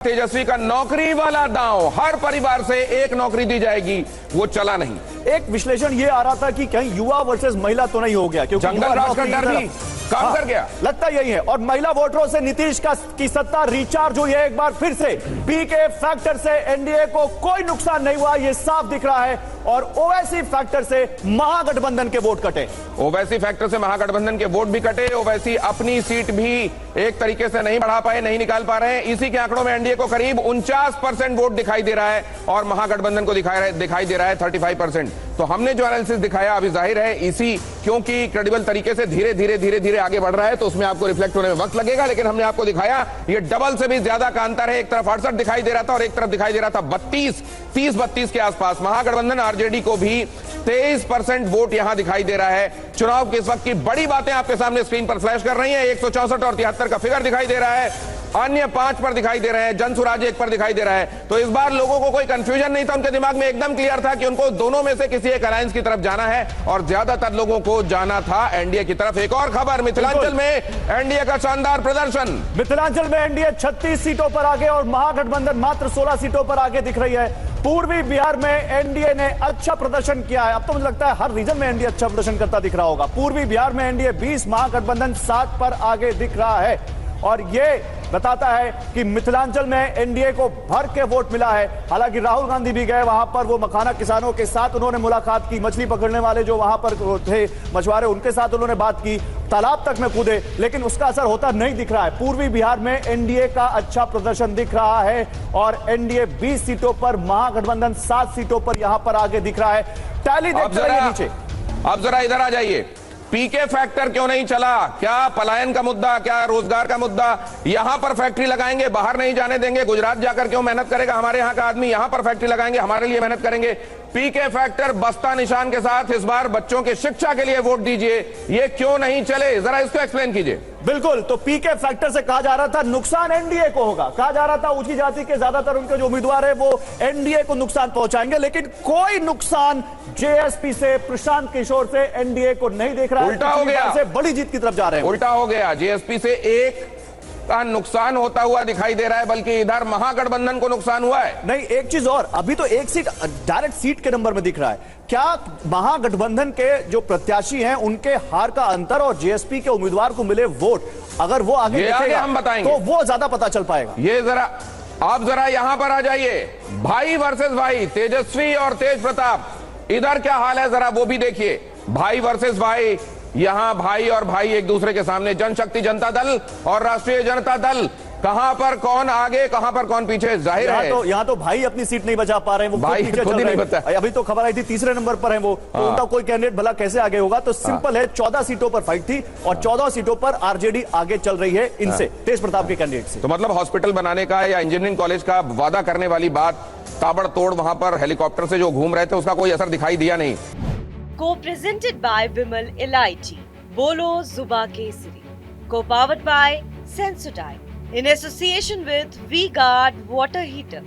तेजस्वी का नौकरी वाला दांव, हर परिवार से एक नौकरी दी जाएगी, वो चला नहीं। एक विश्लेषण ये आ रहा था कि कहीं युवा वर्सेस महिला तो नहीं हो गया, क्योंकि जंगल राज का डर भी काम कर गया, लगता यही है। और महिला वोटरों से नीतीश की सत्ता रिचार्ज हुई है एक बार फिर से। पीके फैक्टर से एनडीए को कोई नुकसान नहीं हुआ, ये साफ दिख रहा है। और ओवैसी फैक्टर से महागठबंधन के वोट कटे। ओवैसी फैक्टर से महागठबंधन के वोट भी कटे। ओवैसी अपनी सीट भी एक तरीके से नहीं बढ़ा पाए, नहीं निकाल पा रहे हैं। इसी के आंकड़ों में एनडीए को करीब 49% वोट दिखाई दे रहा है और महागठबंधन को दिखाई दे रहा है 35%। तो हमने जो एनालिसिस दिखाया, अभी जाहिर है इसी, क्योंकि क्रेडिबल तरीके से धीरे धीरे आगे बढ़ रहा है, तो उसमें आपको रिफ्लेक्ट होने में वक्त लगेगा। लेकिन हमने आपको दिखाया ये डबल से भी ज्यादा का अंतर है। एक तरफ 68 दिखाई दे रहा था और एक तरफ दिखाई दे रहा था 30-32 के आसपास। महागठबंधन आरजेडी को भी 23% वोट यहां दिखाई दे रहा है। चुनाव के इस वक्त की बड़ी बातें आपके सामने स्क्रीन पर फ्लैश कर रही हैं। 164 और 73 का फिगर दिखाई दे रहा है, अन्य 5 पर दिखाई दे रहे हैं, जन स्वराज 1 पर दिखाई दे रहा है। तो इस बार लोगों को कोई कंफ्यूजन नहीं था, उनके दिमाग में एकदम क्लियर था कि उनको दोनों में से किसी एक अलायंस की तरफ जाना है और ज्यादातर लोगों को जाना था एनडीए की तरफ। एक और खबर, मिथिलांचल में एनडीए का शानदार प्रदर्शन। मिथिलांचल में एनडीए 36 सीटों पर आगे और महागठबंधन मात्र 16 सीटों पर आगे दिख रही है। पूर्वी बिहार में एनडीए ने अच्छा प्रदर्शन किया है। अब तो मुझे लगता है हर रीजन में एनडीए अच्छा प्रदर्शन करता दिख रहा होगा। पूर्वी बिहार में एनडीए 20, महागठबंधन 7 पर आगे दिख रहा है। और ये बताता है कि मिथिलांचल में एनडीए को भर के वोट मिला है। हालांकि राहुल गांधी भी गए वहां पर, वो मखाना किसानों के साथ उन्होंने मुलाकात की, मछली पकड़ने वाले जो वहां पर थे मछुआरे, उनके साथ उन्होंने बात की, तालाब तक में कूदे, लेकिन उसका असर होता नहीं दिख रहा है। पूर्वी बिहार में एनडीए का अच्छा प्रदर्शन दिख रहा है और एनडीए 20 सीटों पर, महागठबंधन 7 सीटों पर यहां पर आगे दिख रहा है। टैली देखते रहिए नीचे। अब जरा इधर आ जाइए। पीके फैक्टर क्यों नहीं चला? क्या पलायन का मुद्दा, क्या रोजगार का मुद्दा? यहां पर फैक्ट्री लगाएंगे, बाहर नहीं जाने देंगे। गुजरात जाकर क्यों मेहनत करेगा हमारे यहां का आदमी? यहां पर फैक्ट्री लगाएंगे, हमारे लिए मेहनत करेंगे। पीके फैक्टर बस्ता निशान के साथ इस बार बच्चों की शिक्षा के लिए वोट दीजिए, ये क्यों नहीं चले? जरा इसको एक्सप्लेन कीजिए। बिल्कुल, तो पीके फैक्टर से कहा जा रहा था नुकसान एनडीए को होगा, कहा जा रहा था ऊंची जाति के ज्यादातर उनके जो उम्मीदवार है वो एनडीए को नुकसान पहुंचाएंगे, लेकिन कोई नुकसान जेएसपी से, प्रशांत किशोर से एनडीए को नहीं देख रहा है। उल्टा हो गया, से बड़ी जीत की तरफ जा रहे हैं। उल्टा हो गया, जेएसपी से एक का नुकसान होता हुआ दिखाई दे रहा है, बल्कि इधर महागठबंधन को नुकसान हुआ है। नहीं, एक चीज और, अभी तो एक सीट डायरेक्ट सीट के नंबर में दिख रहा है। क्या महागठबंधन के जो प्रत्याशी हैं उनके हार का अंतर और जेएसपी के उम्मीदवार को मिले वोट, अगर वो आगे हम बताएंगे तो वो ज्यादा पता चल पाएगा। ये जरा आप जरा यहां पर आ जाइए। भाई वर्सेस भाई, तेजस्वी और तेज प्रताप, इधर क्या हाल है जरा वो भी देखिए। भाई वर्सेस भाई, यहां भाई और भाई एक दूसरे के सामने। जनशक्ति जनता दल और राष्ट्रीय जनता दल, कहां पर कौन आगे, कहां पर कौन पीछे? जाहिर है यहाँ तो भाई अपनी सीट नहीं बचा पा रहे हैं, वो भाई खुद ही नहीं बचा। अभी तो खबर आई थी तीसरे नंबर पर है वो, तो उनका कोई कैंडिडेट भला कैसे आगे होगा? तो सिंपल है, 14 सीटों पर फाइट थी और 14 सीटों पर आरजेडी आगे चल रही है इनसे, तेज प्रताप के कैंडिडेट से। तो मतलब हॉस्पिटल बनाने का या इंजीनियरिंग कॉलेज का वादा करने वाली बात, ताबड़तोड़ वहां पर हेलीकॉप्टर से जो घूम रहे थे, उसका कोई असर दिखाई दिया नहीं। Co-presented by Vimal Elaichi, Bolo Zuba Kesari, co-powered by Sensodyne, in association with V-Guard Water Heater.